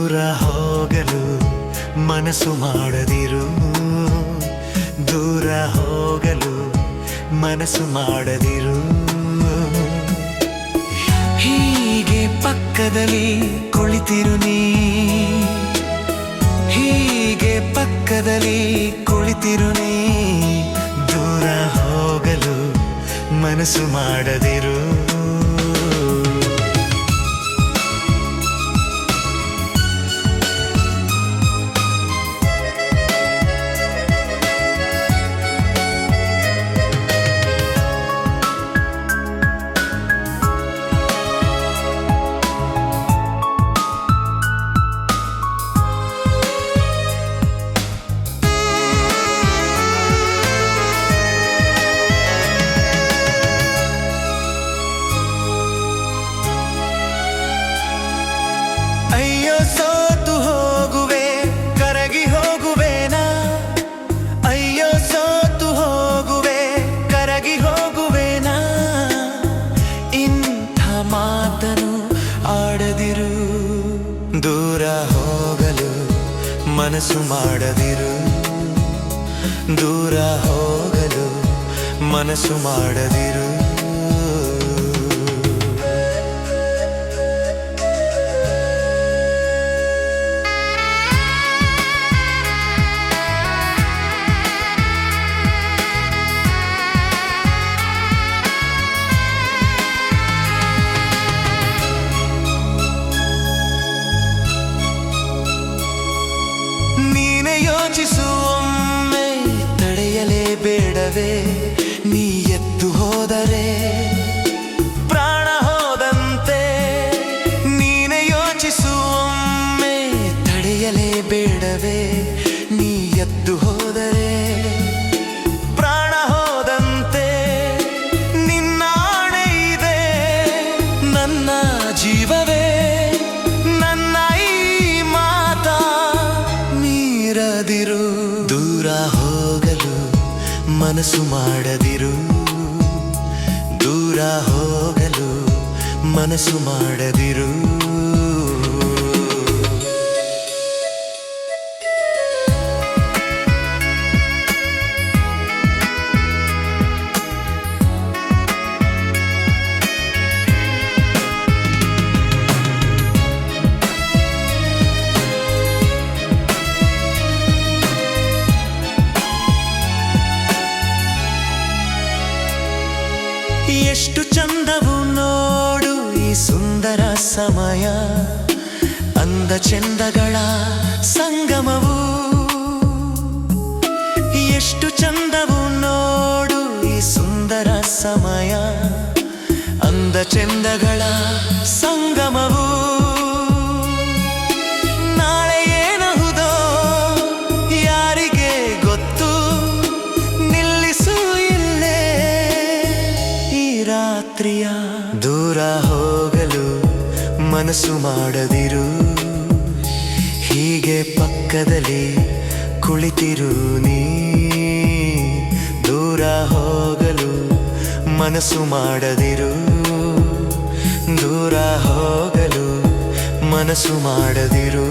ದೂರ ಹೋಗಲು ಮನಸ್ಸು ಮಾಡದಿರು, ದೂರ ಹೋಗಲು ಮನಸ್ಸು ಮಾಡದಿರು. ಹೀಗೆ ಪಕ್ಕದಲ್ಲಿ ಕುಳಿತಿರು ನೀ, ಹೀಗೆ ಪಕ್ಕದಲ್ಲಿ ಕುಳಿತಿರು ನೀ. ದೂರ ಹೋಗಲು ಮನಸ್ಸು ಮಾಡದಿರು. ಅಯ್ಯೋ ಸೋತು ಹೋಗುವೆ, ಕರಗಿ ಹೋಗುವೆನಾ? ಅಯ್ಯೋ ಸೋತು ಹೋಗುವೆ, ಕರಗಿ ಹೋಗುವೆನಾ? ಇಂಥ ಮಾತನು ಆಡದಿರು. ದೂರ ಹೋಗಲು ಮನಸ್ಸು ಮಾಡದಿರು, ದೂರ ಹೋಗಲು ಮನಸ್ಸು ಮಾಡದಿರು. ನೀನೆ ಯೋಚಿಸುವೊಮ್ಮೆ, ತಡೆಯಲೇ ಬೇಡವೇ? ನೀ ಎದ್ದು ಹೋದರೆ ಪ್ರಾಣ ಹೋದಂತೆ. ನೀನೆ ಯೋಚಿಸುವೊಮ್ಮೆ, ತಡೆಯಲೇ ಬೇಡವೇ? ನೀ ಎದ್ದು ಹೋದರೆ ಪ್ರಾಣ ಹೋದಂತೆ. ನಿನ್ನ ಆಣೆ ಇದೆ ನನ್ನ ಜೀವವೇ, ನನ್ನ ಈ ಮಾತ ಮೀರದಿರು. ದೂರ ಹೋಗಲು ಮನಸ್ಸು ಮಾಡದಿರು, ದೂರ ಹೋಗಲು ಮನಸ್ಸು ಮಾಡದಿರು. ಎಷ್ಟು ಚಂದವು ನೋಡು ಈ ಸುಂದರ ಸಮಯ, ಅಂದ ಚೆಂದಗಳ ಸಂಗಮವು. ಎಷ್ಟು ಚಂದವು ನೋಡು ಈ ಸುಂದರ ಸಮಯ, ಅಂದ ಚೆಂದಗಳ ಸಂಗಮವು. ನಾಳೆ ಏನಹುದೋ ಯಾರಿಗೆ ಗೊತ್ತು? ನಿಲ್ಲಿಸು ಇಲ್ಲೇ ಈ ರಾತ್ರಿಯ. ದೂರ ಹೋಗಲು ಮನಸ್ಸು ಮಾಡದಿರು, ಹೀಗೆ ಪಕ್ಕದಲ್ಲಿ ಕುಳಿತಿರು ನೀ. ದೂರ ಹೋಗಲು ಮನಸ್ಸು ಮಾಡದಿರು, ದೂರ ಹೋಗಲು ಮನಸ್ಸು ಮಾಡದಿರು.